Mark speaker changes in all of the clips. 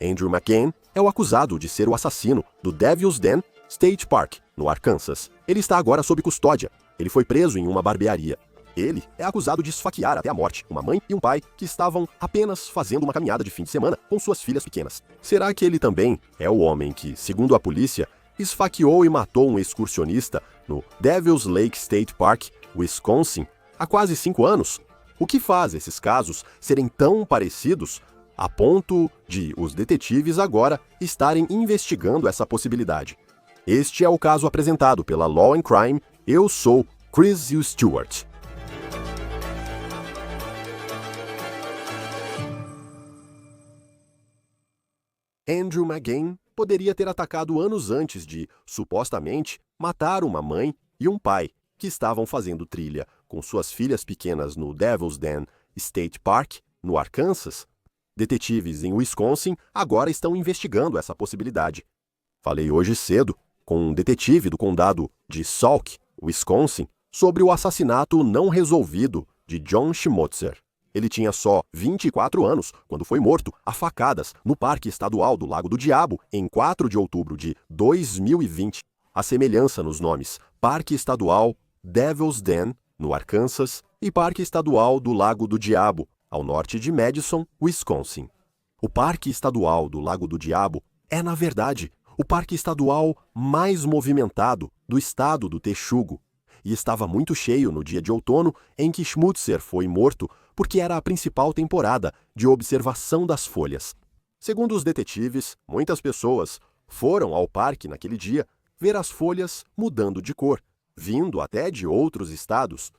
Speaker 1: Andrew McGann é o acusado de ser o assassino do Devil's Den State Park, no Arkansas. Ele está agora sob custódia. Ele foi preso em uma barbearia. Ele é acusado de esfaquear até a morte uma mãe e um pai que estavam apenas fazendo uma caminhada de fim de semana com suas filhas pequenas. Será que ele também é o homem que, segundo a polícia, esfaqueou e matou um excursionista no Devil's Lake State Park, Wisconsin, há quase 5 anos? O que faz esses casos serem tão parecidos a ponto de os detetives agora estarem investigando essa possibilidade? Este é o caso apresentado pela Law and Crime. Eu sou Chris Stewart. Andrew McGann poderia ter atacado anos antes de, supostamente, matar uma mãe e um pai que estavam fazendo trilha com suas filhas pequenas no Devil's Den State Park, no Arkansas. Detetives em Wisconsin agora estão investigando essa possibilidade. Falei hoje cedo com um detetive do condado de Sauk, Wisconsin, sobre o assassinato não resolvido de John Schmutzer. Ele tinha só 24 anos quando foi morto a facadas no Parque Estadual do Lago do Diabo em 4 de outubro de 2020. A semelhança nos nomes Parque Estadual Devil's Den, no Arkansas, e Parque Estadual do Lago do Diabo, ao norte de Madison, Wisconsin. O Parque Estadual do Lago do Diabo é, na verdade, o parque estadual mais movimentado do estado do Texugo, e estava muito cheio no dia de outono em que Schmutzer foi morto, porque era a principal temporada de observação das folhas. Segundo os detetives, muitas pessoas foram ao parque naquele dia ver as folhas mudando de cor, vindo até de outros estados.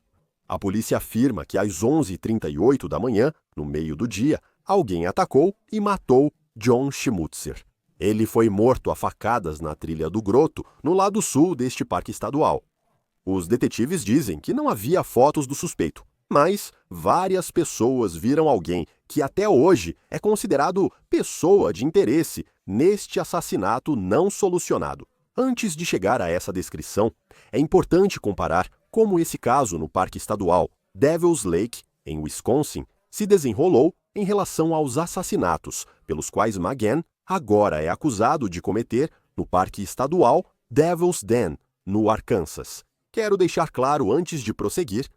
Speaker 1: A polícia afirma que às 11h38 da manhã, no meio do dia, alguém atacou e matou John Schmutzer. Ele foi morto a facadas na trilha do Groto, no lado sul deste parque estadual. Os detetives dizem que não havia fotos do suspeito, mas várias pessoas viram alguém que até hoje é considerado pessoa de interesse neste assassinato não solucionado. Antes de chegar a essa descrição, é importante comparar como esse caso no Parque Estadual Devil's Lake, em Wisconsin, se desenrolou em relação aos assassinatos pelos quais McGann agora é acusado de cometer no Parque Estadual Devil's Den, no Arkansas. Quero deixar claro antes de prosseguir,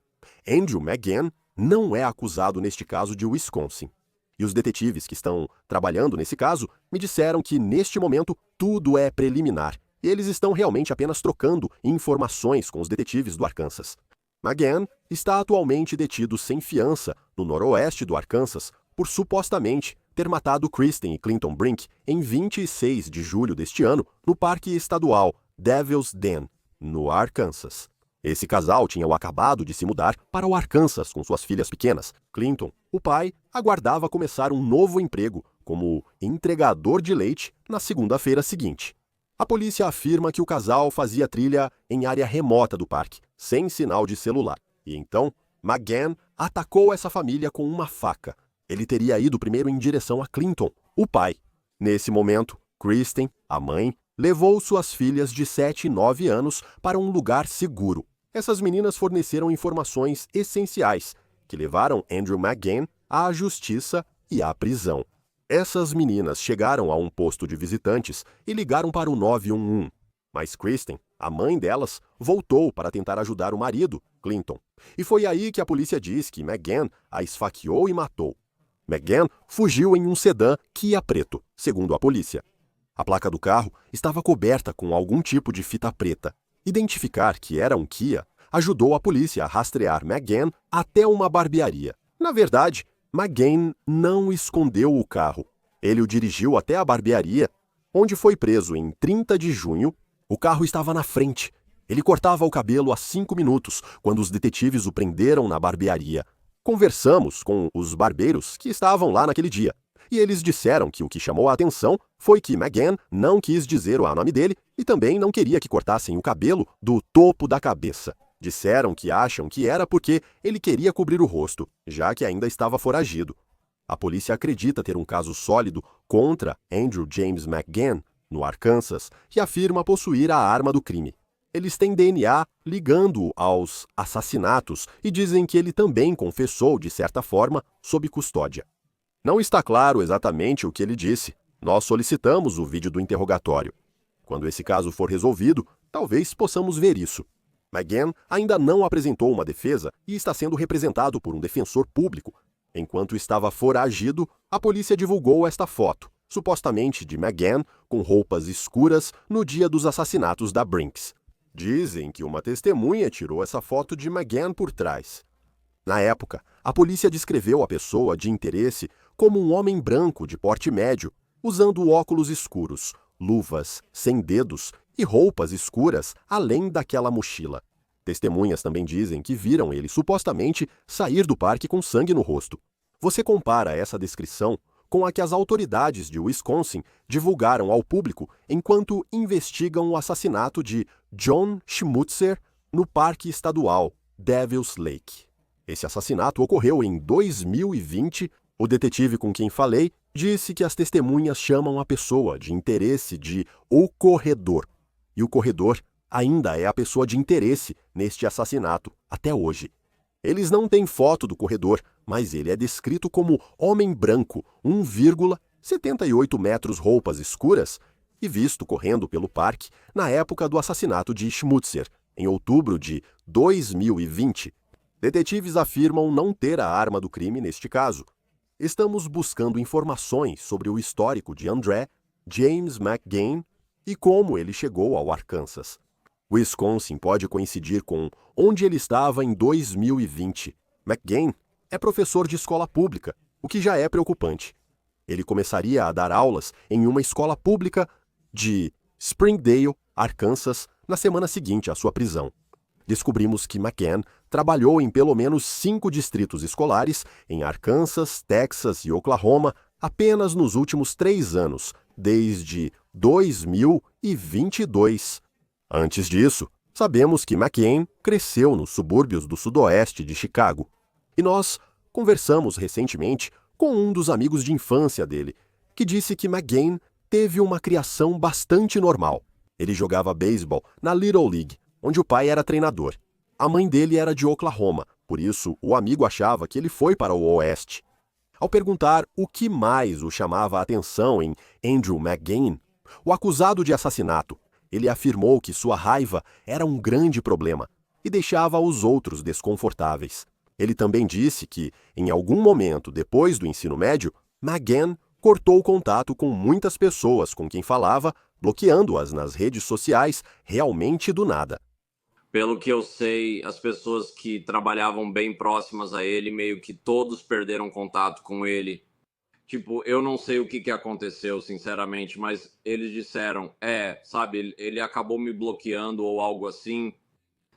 Speaker 1: Andrew McGann não é acusado neste caso de Wisconsin. E os detetives que estão trabalhando nesse caso me disseram que neste momento tudo é preliminar e eles estão realmente apenas trocando informações com os detetives do Arkansas. McGann está atualmente detido sem fiança no noroeste do Arkansas por supostamente ter matado Kristen e Clinton Brink em 26 de julho deste ano no Parque Estadual Devil's Den, no Arkansas. Esse casal tinha acabado de se mudar para o Arkansas com suas filhas pequenas. Clinton, o pai, aguardava começar um novo emprego como entregador de leite na segunda-feira seguinte. A polícia afirma que o casal fazia trilha em área remota do parque, sem sinal de celular. E então, McGann atacou essa família com uma faca. Ele teria ido primeiro em direção a Clinton, o pai. Nesse momento, Kristen, a mãe, levou suas filhas de 7 e 9 anos para um lugar seguro. Essas meninas forneceram informações essenciais que levaram Andrew McGann à justiça e à prisão. Essas meninas chegaram a um posto de visitantes e ligaram para o 911. Mas Kristen, a mãe delas, voltou para tentar ajudar o marido, Clinton. E foi aí que a polícia diz que McGann a esfaqueou e matou. McGann fugiu em um sedã Kia preto, segundo a polícia. A placa do carro estava coberta com algum tipo de fita preta. Identificar que era um Kia ajudou a polícia a rastrear McGann até uma barbearia. Na verdade, McGann não escondeu o carro. Ele o dirigiu até a barbearia, onde foi preso em 30 de junho. O carro estava na frente. Ele cortava o cabelo há 5 minutos, quando os detetives o prenderam na barbearia. Conversamos com os barbeiros que estavam lá naquele dia. E eles disseram que o que chamou a atenção foi que McGann não quis dizer o nome dele e também não queria que cortassem o cabelo do topo da cabeça. Disseram que acham que era porque ele queria cobrir o rosto, já que ainda estava foragido. A polícia acredita ter um caso sólido contra Andrew James McGann, no Arkansas, e afirma possuir a arma do crime. Eles têm DNA ligando-o aos assassinatos e dizem que ele também confessou, de certa forma, sob custódia. Não está claro exatamente o que ele disse, Nós solicitamos o vídeo do interrogatório. Quando esse caso for resolvido, talvez possamos ver isso. McGann ainda não apresentou uma defesa e está sendo representado por um defensor público. Enquanto estava foragido, a polícia divulgou esta foto, supostamente de McGann com roupas escuras no dia dos assassinatos da Brinks. Dizem que uma testemunha tirou essa foto de McGann por trás. Na época, a polícia descreveu a pessoa de interesse como um homem branco de porte médio, usando óculos escuros, luvas sem dedos e roupas escuras além daquela mochila. Testemunhas também dizem que viram ele supostamente sair do parque com sangue no rosto. Você compara essa descrição com a que as autoridades de Wisconsin divulgaram ao público enquanto investigam o assassinato de John Schmutzer no Parque Estadual Devil's Lake. Esse assassinato ocorreu em 2020. O detetive com quem falei disse que as testemunhas chamam a pessoa de interesse de o corredor. E o corredor ainda é a pessoa de interesse neste assassinato, até hoje. Eles não têm foto do corredor, mas ele é descrito como homem branco, 1,78 metros, roupas escuras, e visto correndo pelo parque na época do assassinato de Schmutzer, em outubro de 2020. Detetives afirmam não ter a arma do crime neste caso. Estamos buscando informações sobre o histórico de André James McGann e como ele chegou ao Arkansas. Wisconsin pode coincidir com onde ele estava em 2020. McGann é professor de escola pública, o que já é preocupante. Ele começaria a dar aulas em uma escola pública de Springdale, Arkansas, na semana seguinte à sua prisão. Descobrimos que McGann trabalhou em pelo menos 5 distritos escolares em Arkansas, Texas e Oklahoma apenas nos últimos 3 anos, desde 2022. Antes disso, sabemos que McGann cresceu nos subúrbios do sudoeste de Chicago. E nós conversamos recentemente com um dos amigos de infância dele, que disse que McGann teve uma criação bastante normal. Ele jogava beisebol na Little League, onde o pai era treinador. A mãe dele era de Oklahoma, por isso o amigo achava que ele foi para o oeste. Ao perguntar o que mais o chamava a atenção em Andrew McGann, o acusado de assassinato, ele afirmou que sua raiva era um grande problema e deixava os outros desconfortáveis. Ele também disse que, em algum momento depois do ensino médio, McGann cortou contato com muitas pessoas com quem falava, bloqueando-as nas redes sociais realmente do nada.
Speaker 2: Pelo que eu sei, as pessoas que trabalhavam bem próximas a ele, meio que todos perderam contato com ele. Tipo, eu não sei o que aconteceu, sinceramente, mas eles disseram, sabe, ele acabou me bloqueando ou algo assim,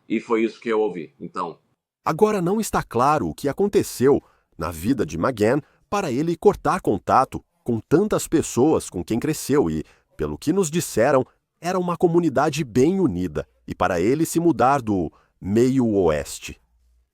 Speaker 2: e foi isso que eu ouvi, então.
Speaker 1: Agora não está claro o que aconteceu na vida de McGann para ele cortar contato com tantas pessoas com quem cresceu e, pelo que nos disseram, era uma comunidade bem unida, e para ele se mudar do meio oeste.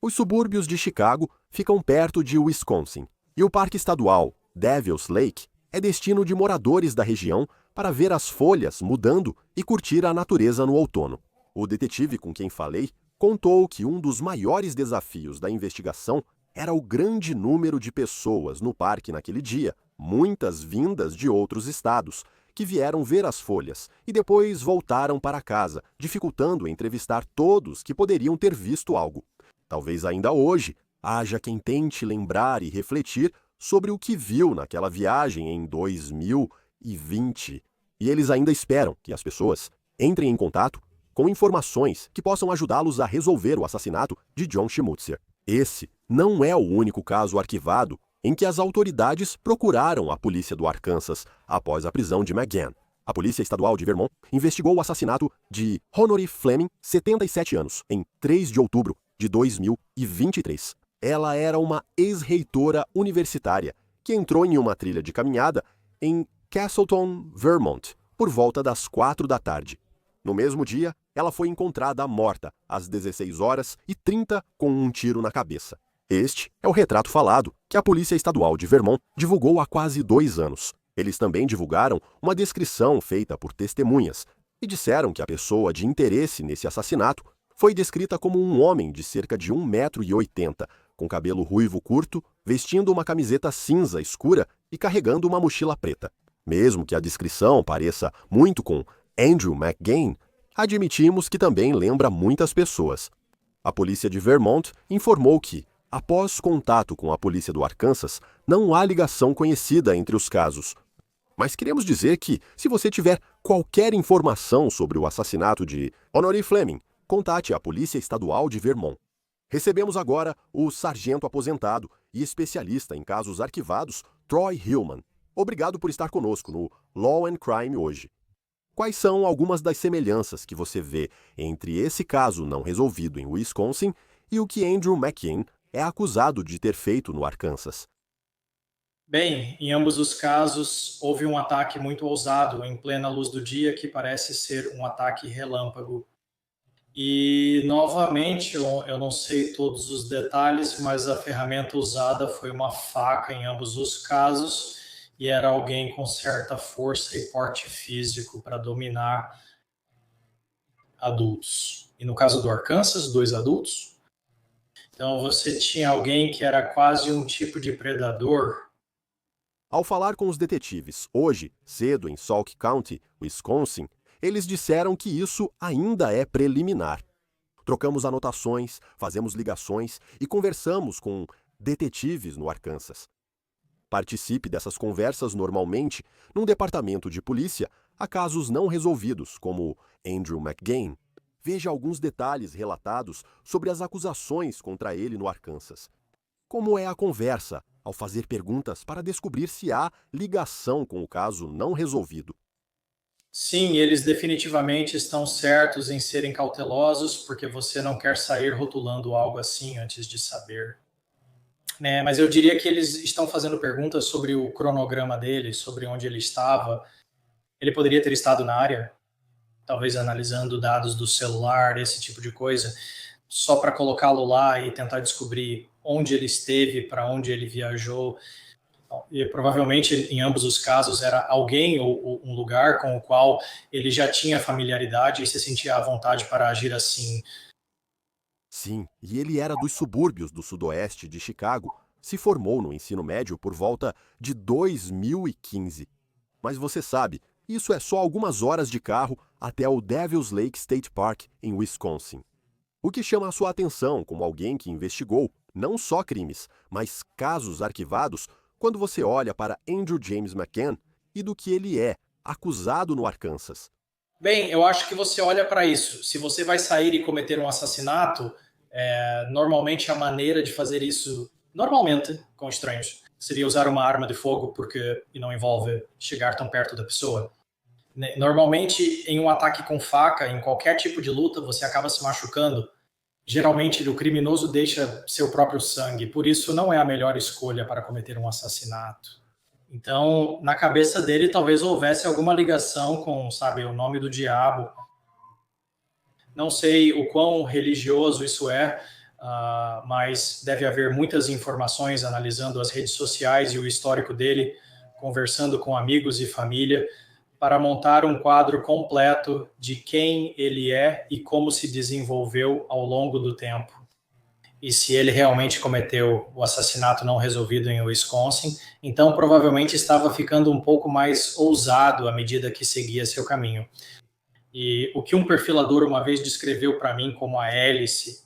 Speaker 1: Os subúrbios de Chicago ficam perto de Wisconsin, e o Parque Estadual Devil's Lake é destino de moradores da região para ver as folhas mudando e curtir a natureza no outono. O detetive com quem falei contou que um dos maiores desafios da investigação era o grande número de pessoas no parque naquele dia, muitas vindas de outros estados, que vieram ver as folhas e depois voltaram para casa, dificultando entrevistar todos que poderiam ter visto algo. Talvez ainda hoje haja quem tente lembrar e refletir sobre o que viu naquela viagem em 2020. E eles ainda esperam que as pessoas entrem em contato com informações que possam ajudá-los a resolver o assassinato de John Schmutzer. Esse não é o único caso arquivado em que as autoridades procuraram a polícia do Arkansas após a prisão de McGann. A Polícia Estadual de Vermont investigou o assassinato de Honore Fleming, 77 anos, em 3 de outubro de 2023. Ela era uma ex-reitora universitária que entrou em uma trilha de caminhada em Castleton, Vermont, por volta das 4 da tarde. No mesmo dia, ela foi encontrada morta às 16h30 com um tiro na cabeça. Este é o retrato falado que a Polícia Estadual de Vermont divulgou há quase 2 anos. Eles também divulgaram uma descrição feita por testemunhas e disseram que a pessoa de interesse nesse assassinato foi descrita como um homem de cerca de 1,80 m, com cabelo ruivo curto, vestindo uma camiseta cinza escura e carregando uma mochila preta. Mesmo que a descrição pareça muito com Andrew McGain, admitimos que também lembra muitas pessoas. A polícia de Vermont informou que, após contato com a polícia do Arkansas, não há ligação conhecida entre os casos. Mas queremos dizer que, se você tiver qualquer informação sobre o assassinato de Honoré Fleming, contate a Polícia Estadual de Vermont. Recebemos agora o sargento aposentado e especialista em casos arquivados, Troy Hillman. Obrigado por estar conosco no Law and Crime hoje. Quais são algumas das semelhanças que você vê entre esse caso não resolvido em Wisconsin e o que Andrew McGain é acusado de ter feito no Arkansas?
Speaker 3: Bem, em ambos os casos, houve um ataque muito ousado em plena luz do dia, que parece ser um ataque relâmpago. E, novamente, eu não sei todos os detalhes, mas a ferramenta usada foi uma faca em ambos os casos, e era alguém com certa força e porte físico para dominar adultos. E no caso do Arkansas, 2 adultos. Então você tinha alguém que era quase um tipo de predador.
Speaker 1: Ao falar com os detetives hoje, cedo em Sauk County, Wisconsin, eles disseram que isso ainda é preliminar. Trocamos anotações, fazemos ligações e conversamos com detetives no Arkansas. Participe dessas conversas normalmente num departamento de polícia a casos não resolvidos, como Andrew McGain. Veja alguns detalhes relatados sobre as acusações contra ele no Arkansas. Como é a conversa ao fazer perguntas para descobrir se há ligação com o caso não resolvido?
Speaker 3: Sim, eles definitivamente estão certos em serem cautelosos, porque você não quer sair rotulando algo assim antes de saber. Mas eu diria que eles estão fazendo perguntas sobre o cronograma dele, sobre onde ele estava. Ele poderia ter estado na área, talvez analisando dados do celular, esse tipo de coisa, só para colocá-lo lá e tentar descobrir onde ele esteve, para onde ele viajou. E provavelmente, em ambos os casos, era alguém ou um lugar com o qual ele já tinha familiaridade e se sentia à vontade para agir assim.
Speaker 1: Sim, e ele era dos subúrbios do sudoeste de Chicago. Se formou no ensino médio por volta de 2015. Mas você sabe, isso é só algumas horas de carro até o Devil's Lake State Park, em Wisconsin. O que chama a sua atenção como alguém que investigou não só crimes, mas casos arquivados, quando você olha para Andrew James McGain e do que ele é acusado no Arkansas?
Speaker 3: Bem, eu acho que você olha para isso. Se você vai sair e cometer um assassinato, normalmente a maneira de fazer isso, normalmente, com estranhos, seria usar uma arma de fogo, porque não envolve chegar tão perto da pessoa. Normalmente, em um ataque com faca, em qualquer tipo de luta, você acaba se machucando. Geralmente, o criminoso deixa seu próprio sangue, por isso não é a melhor escolha para cometer um assassinato. Então, na cabeça dele, talvez houvesse alguma ligação com, sabe, o nome do diabo. Não sei o quão religioso isso é, mas deve haver muitas informações analisando as redes sociais e o histórico dele, conversando com amigos e família, para montar um quadro completo de quem ele é e como se desenvolveu ao longo do tempo. E se ele realmente cometeu o assassinato não resolvido em Wisconsin, então provavelmente estava ficando um pouco mais ousado à medida que seguia seu caminho. E o que um perfilador uma vez descreveu para mim como a hélice,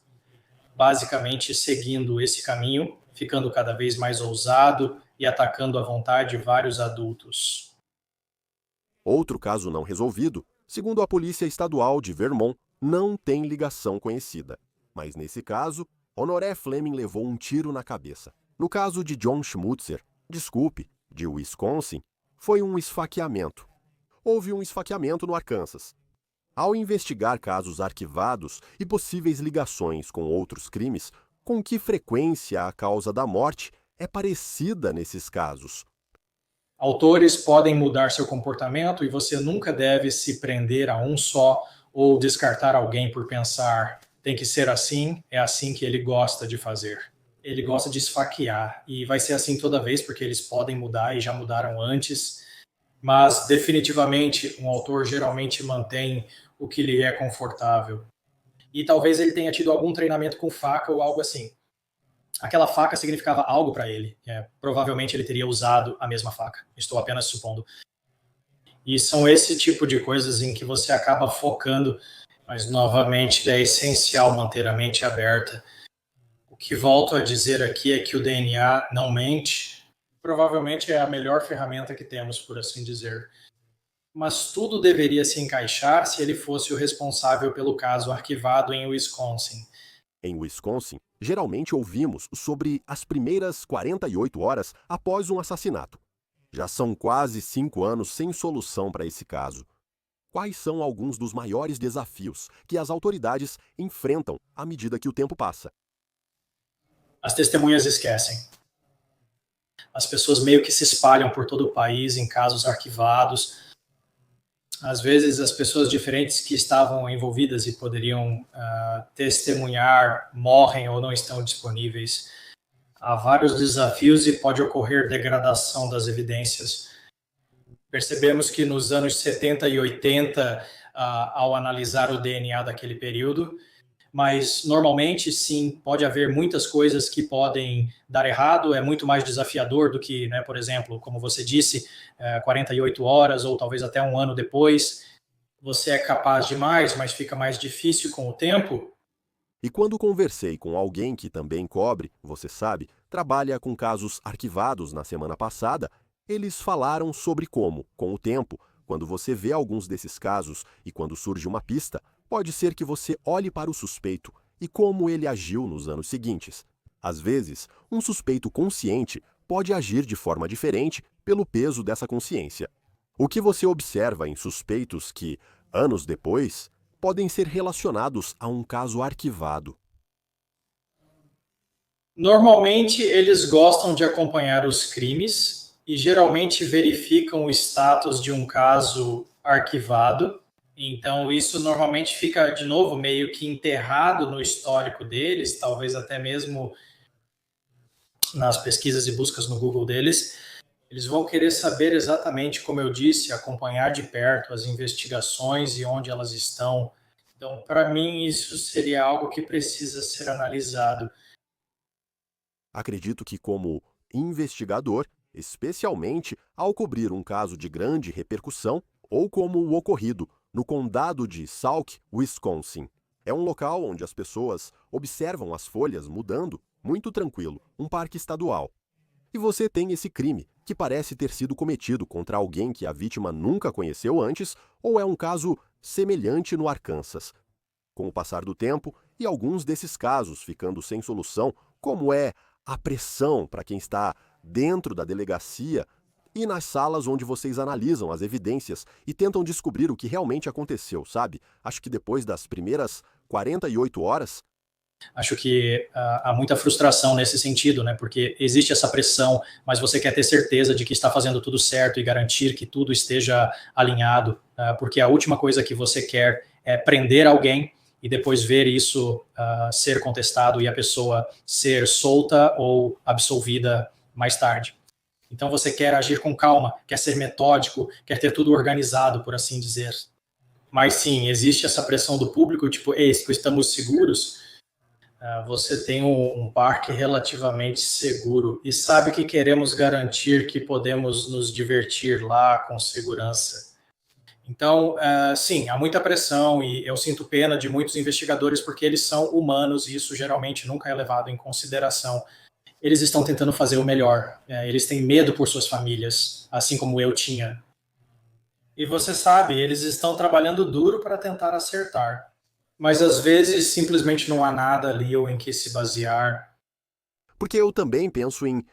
Speaker 3: basicamente seguindo esse caminho, ficando cada vez mais ousado e atacando à vontade vários adultos.
Speaker 1: Outro caso não resolvido, segundo a Polícia Estadual de Vermont, não tem ligação conhecida. Mas nesse caso, Honoré Fleming levou um tiro na cabeça. No caso de John Schmutzer, de Wisconsin, foi um esfaqueamento. Houve um esfaqueamento no Arkansas. Ao investigar casos arquivados e possíveis ligações com outros crimes, com que frequência a causa da morte é parecida nesses casos?
Speaker 3: Autores podem mudar seu comportamento e você nunca deve se prender a um só ou descartar alguém por pensar tem que ser assim, é assim que ele gosta de fazer. Ele gosta de esfaquear e vai ser assim toda vez porque eles podem mudar e já mudaram antes, mas definitivamente um autor geralmente mantém o que lhe é confortável. E talvez ele tenha tido algum treinamento com faca ou algo assim. Aquela faca significava algo para ele. Provavelmente ele teria usado a mesma faca. Estou apenas supondo. E são esse tipo de coisas em que você acaba focando, mas novamente é essencial manter a mente aberta. O que volto a dizer aqui é que o DNA não mente, provavelmente é a melhor ferramenta que temos, por assim dizer. Mas tudo deveria se encaixar se ele fosse o responsável pelo caso arquivado em Wisconsin.
Speaker 1: Em Wisconsin, geralmente ouvimos sobre as primeiras 48 horas após um assassinato. Já são quase 5 anos sem solução para esse caso. Quais são alguns dos maiores desafios que as autoridades enfrentam à medida que o tempo passa?
Speaker 3: As testemunhas esquecem. As pessoas meio que se espalham por todo o país em casos arquivados. Às vezes, as pessoas diferentes que estavam envolvidas e poderiam testemunhar morrem ou não estão disponíveis. Há vários desafios e pode ocorrer degradação das evidências. Percebemos que nos anos 70 e 80, ao analisar o DNA daquele período, mas normalmente sim, pode haver muitas coisas que podem dar errado, é muito mais desafiador do que, por exemplo, como você disse, 48 horas ou talvez até um ano depois, você é capaz de mais, mas fica mais difícil com o tempo.
Speaker 1: E quando conversei com alguém que também cobre, você sabe, trabalha com casos arquivados na semana passada, eles falaram sobre como, com o tempo, quando você vê alguns desses casos e quando surge uma pista, pode ser que você olhe para o suspeito e como ele agiu nos anos seguintes. Às vezes, um suspeito consciente pode agir de forma diferente pelo peso dessa consciência. O que você observa em suspeitos que, anos depois, podem ser relacionados a um caso arquivado?
Speaker 3: Normalmente, eles gostam de acompanhar os crimes e geralmente verificam o status de um caso arquivado. Então, isso normalmente fica, de novo, meio que enterrado no histórico deles, talvez até mesmo nas pesquisas e buscas no Google deles. Eles vão querer saber exatamente, como eu disse, acompanhar de perto as investigações e onde elas estão. Então, para mim, isso seria algo que precisa ser analisado.
Speaker 1: Acredito que, como investigador, especialmente ao cobrir um caso de grande repercussão, ou como o ocorrido no condado de Sauk, Wisconsin. É um local onde as pessoas observam as folhas mudando, muito tranquilo, um parque estadual. E você tem esse crime, que parece ter sido cometido contra alguém que a vítima nunca conheceu antes, ou é um caso semelhante no Arkansas. Com o passar do tempo, e alguns desses casos ficando sem solução, como é a pressão para quem está dentro da delegacia e nas salas onde vocês analisam as evidências e tentam descobrir o que realmente aconteceu, sabe? Acho que depois das primeiras 48 horas...
Speaker 3: Acho que há muita frustração nesse sentido, porque existe essa pressão, mas você quer ter certeza de que está fazendo tudo certo e garantir que tudo esteja alinhado, porque a última coisa que você quer é prender alguém e depois ver isso ser contestado e a pessoa ser solta ou absolvida mais tarde. Então você quer agir com calma, quer ser metódico, quer ter tudo organizado, por assim dizer. Mas sim, existe essa pressão do público, tipo, estamos seguros? Você tem um parque relativamente seguro e sabe que queremos garantir que podemos nos divertir lá com segurança. Então, sim, há muita pressão e eu sinto pena de muitos investigadores porque eles são humanos e isso geralmente nunca é levado em consideração. Eles estão tentando fazer o melhor. Eles têm medo por suas famílias, assim como eu tinha. E você sabe, eles estão trabalhando duro para tentar acertar. Mas às vezes simplesmente não há nada ali ou em que se basear.
Speaker 1: Porque eu também penso em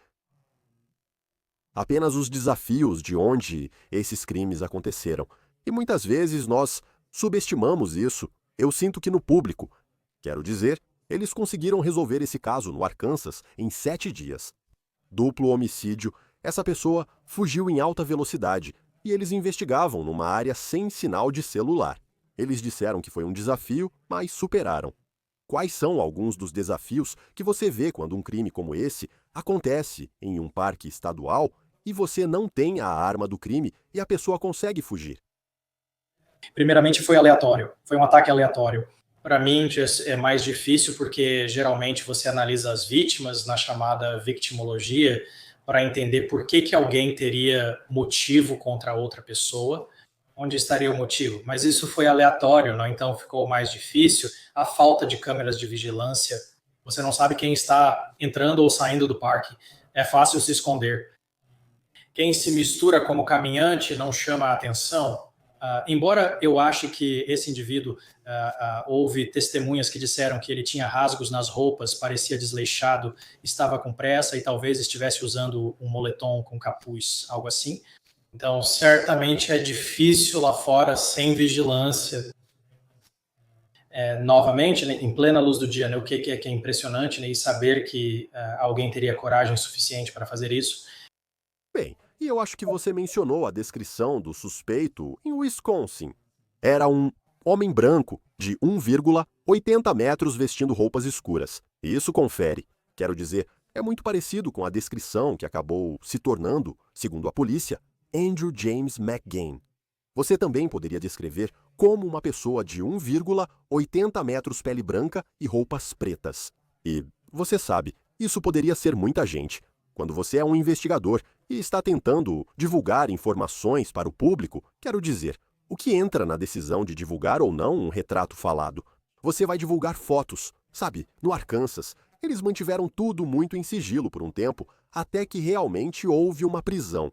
Speaker 1: apenas os desafios de onde esses crimes aconteceram. E muitas vezes nós subestimamos isso. Eu sinto que no público, quero dizer, eles conseguiram resolver esse caso no Arkansas em 7 dias. Duplo homicídio, essa pessoa fugiu em alta velocidade e eles investigavam numa área sem sinal de celular. Eles disseram que foi um desafio, mas superaram. Quais são alguns dos desafios que você vê quando um crime como esse acontece em um parque estadual e você não tem a arma do crime e a pessoa consegue fugir?
Speaker 3: Primeiramente foi aleatório, foi um ataque aleatório. Para mim é mais difícil porque geralmente você analisa as vítimas na chamada victimologia para entender por que alguém teria motivo contra outra pessoa. onde estaria o motivo? Mas isso foi aleatório, não? Então ficou mais difícil. A falta de câmeras de vigilância, você não sabe quem está entrando ou saindo do parque. É fácil se esconder. Quem se mistura como caminhante não chama a atenção. Embora eu ache que esse indivíduo, houve testemunhas que disseram que ele tinha rasgos nas roupas, parecia desleixado, estava com pressa e talvez estivesse usando um moletom com capuz, algo assim. Então, certamente é difícil lá fora, sem vigilância. Novamente, né, em plena luz do dia, né, o que é impressionante, né, e saber que alguém teria coragem suficiente para fazer isso.
Speaker 1: Bem, e eu acho que você mencionou a descrição do suspeito em Wisconsin. Era um homem branco de 1,80 metros vestindo roupas escuras. E isso confere. Quero dizer, é muito parecido com a descrição que acabou se tornando, segundo a polícia, Andrew James McGain. Você também poderia descrever como uma pessoa de 1,80 metros pele branca e roupas pretas. E, você sabe, isso poderia ser muita gente. Quando você é um investigador e está tentando divulgar informações para o público, quero dizer, o que entra na decisão de divulgar ou não um retrato falado? Você vai divulgar fotos, sabe, no Arkansas. Eles mantiveram tudo muito em sigilo por um tempo, até que realmente houve uma prisão.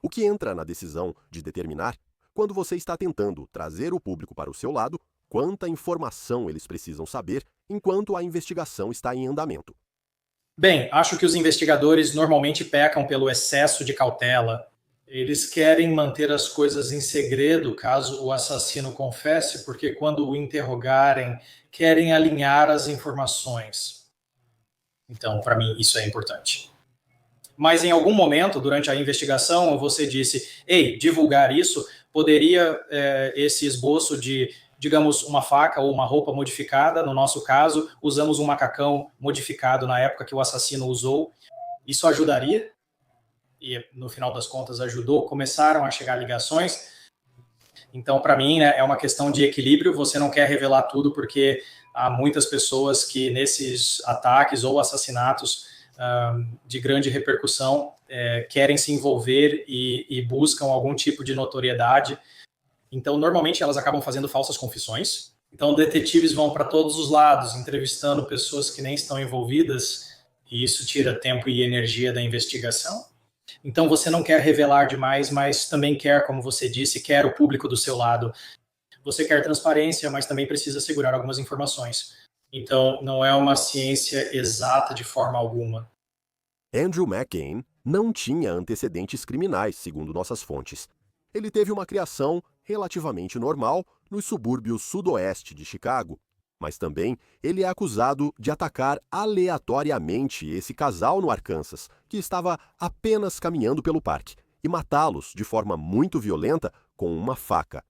Speaker 1: O que entra na decisão de determinar, quando você está tentando trazer o público para o seu lado, quanta informação eles precisam saber enquanto a investigação está em andamento.
Speaker 3: Bem, acho que os investigadores normalmente pecam pelo excesso de cautela. Eles querem manter as coisas em segredo caso o assassino confesse, porque quando o interrogarem, querem alinhar as informações. Então, para mim, isso é importante. Mas em algum momento, durante a investigação, você disse, ei, divulgar isso poderia, esse esboço de, digamos, uma faca ou uma roupa modificada, no nosso caso, usamos um macacão modificado na época que o assassino usou, isso ajudaria? E no final das contas ajudou, começaram a chegar ligações. Então, para mim, né, é uma questão de equilíbrio, você não quer revelar tudo porque há muitas pessoas que nesses ataques ou assassinatos de grande repercussão querem se envolver e buscam algum tipo de notoriedade. Então, normalmente elas acabam fazendo falsas confissões. Então, detetives vão para todos os lados, entrevistando pessoas que nem estão envolvidas, e isso tira tempo e energia da investigação. Então, você não quer revelar demais, mas também quer, como você disse, quer o público do seu lado. Você quer transparência, mas também precisa segurar algumas informações. Então, não é uma ciência exata de forma alguma.
Speaker 1: Andrew McGain não tinha antecedentes criminais, segundo nossas fontes. Ele teve uma criação relativamente normal nos subúrbios sudoeste de Chicago, mas também ele é acusado de atacar aleatoriamente esse casal no Arkansas, que estava apenas caminhando pelo parque, e matá-los de forma muito violenta com uma faca.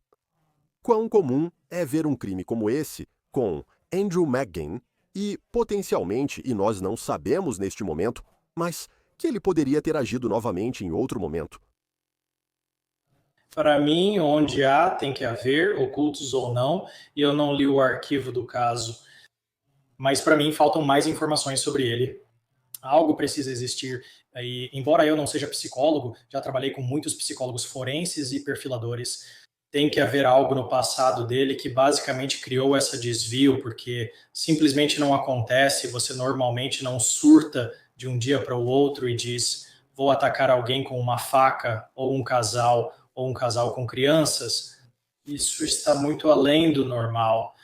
Speaker 1: Quão comum é ver um crime como esse com Andrew McGain e, potencialmente, e nós não sabemos neste momento, mas que ele poderia ter agido novamente em outro momento.
Speaker 3: Para mim, onde há, tem que haver, ocultos ou não, e eu não li o arquivo do caso. Mas para mim faltam mais informações sobre ele. Algo precisa existir. E, embora eu não seja psicólogo, já trabalhei com muitos psicólogos forenses e perfiladores. Tem que haver algo no passado dele que basicamente criou esse desvio, porque simplesmente não acontece, você normalmente não surta de um dia para o outro e diz, vou atacar alguém com uma faca, ou um casal com crianças. Isso está muito além do normal.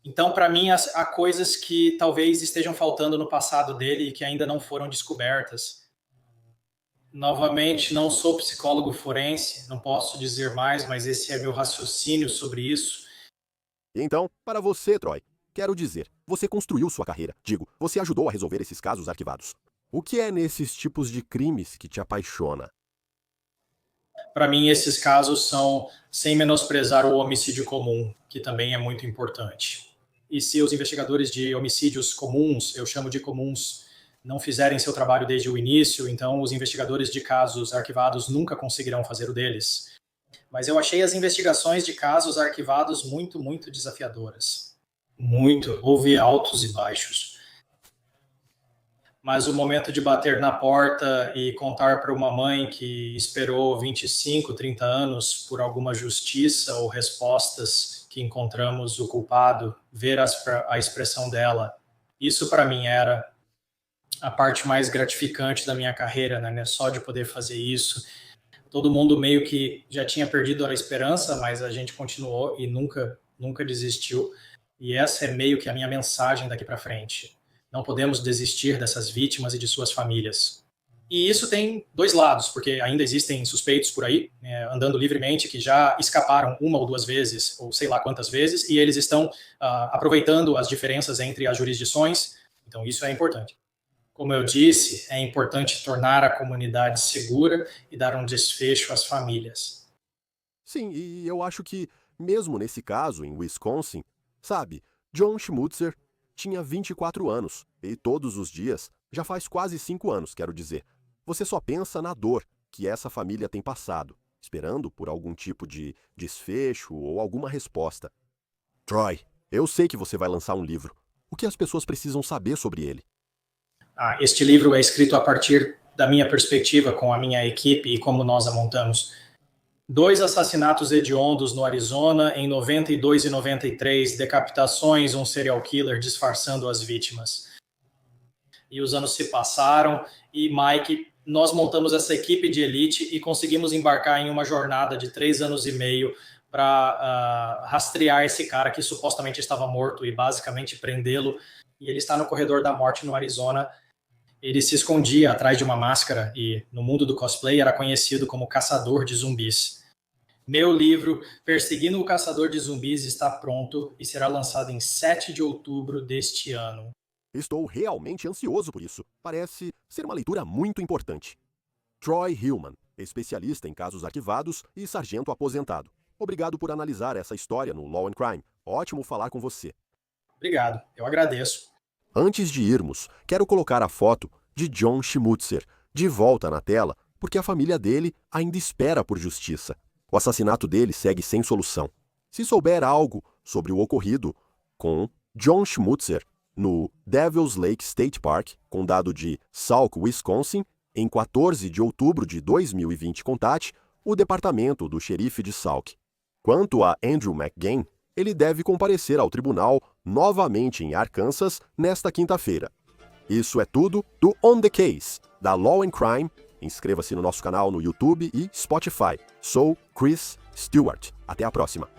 Speaker 3: Então, para mim, há coisas que talvez estejam faltando no passado dele e que ainda não foram descobertas. Novamente, não sou psicólogo forense, não posso dizer mais, mas esse é meu raciocínio sobre isso.
Speaker 1: Então, para você, Troy, quero dizer, você construiu sua carreira. Digo, você ajudou a resolver esses casos arquivados. O que é nesses tipos de crimes que te apaixona?
Speaker 3: Para mim, esses casos são sem menosprezar o homicídio comum, que também é muito importante. E se os investigadores de homicídios comuns, eu chamo de comuns, não fizerem seu trabalho desde o início, então os investigadores de casos arquivados nunca conseguirão fazer o deles. Mas eu achei as investigações de casos arquivados muito, muito desafiadoras. Muito. Houve altos e baixos. mas o momento de bater na porta e contar para uma mãe que esperou 25, 30 anos por alguma justiça ou respostas que encontramos o culpado, ver a expressão dela, isso para mim era a parte mais gratificante da minha carreira, né? Só de poder fazer isso. Todo mundo meio que já tinha perdido a esperança, mas a gente continuou e nunca desistiu. E essa é meio que a minha mensagem daqui para frente. Não podemos desistir dessas vítimas e de suas famílias. E isso tem dois lados, porque ainda existem suspeitos por aí, andando livremente, que já escaparam uma ou duas vezes, ou sei lá quantas vezes, e eles estão aproveitando as diferenças entre as jurisdições. Então isso é importante. Como eu disse, é importante tornar a comunidade segura e dar um desfecho às famílias.
Speaker 1: Sim, e eu acho que, mesmo nesse caso, em Wisconsin, sabe, John Schmutzer tinha 24 anos, e todos os dias, já faz quase 5 anos, quero dizer, você só pensa na dor que essa família tem passado, esperando por algum tipo de desfecho ou alguma resposta. Troy, eu sei que você vai lançar um livro. O que as pessoas precisam saber sobre ele?
Speaker 3: Este livro é escrito a partir da minha perspectiva com a minha equipe e como nós a montamos. 2 assassinatos hediondos no Arizona em 92 e 93, decapitações, um serial killer disfarçando as vítimas. E os anos se passaram e, Mike, nós montamos essa equipe de elite e conseguimos embarcar em uma jornada de 3 anos e meio para rastrear esse cara que supostamente estava morto e basicamente prendê-lo. E ele está no corredor da morte no Arizona. Ele se escondia atrás de uma máscara e, no mundo do cosplay, era conhecido como caçador de zumbis. Meu livro, Perseguindo o Caçador de Zumbis, está pronto e será lançado em 7 de outubro deste ano.
Speaker 1: Estou realmente ansioso por isso. Parece ser uma leitura muito importante. Troy Hillman, especialista em casos arquivados e sargento aposentado. Obrigado por analisar essa história no Law and Crime. Ótimo falar com você.
Speaker 3: Obrigado, eu agradeço.
Speaker 1: Antes de irmos, quero colocar a foto de John Schmutzer de volta na tela, porque a família dele ainda espera por justiça. O assassinato dele segue sem solução. Se souber algo sobre o ocorrido com John Schmutzer no Devil's Lake State Park, condado de Sauk, Wisconsin, em 14 de outubro de 2020, contate o departamento do xerife de Sauk. Quanto a Andrew McGain, ele deve comparecer ao tribunal novamente em Arkansas nesta quinta-feira. Isso é tudo do On the Case, da Law and Crime. Inscreva-se no nosso canal no YouTube e Spotify. Sou Chris Stewart. Até a próxima.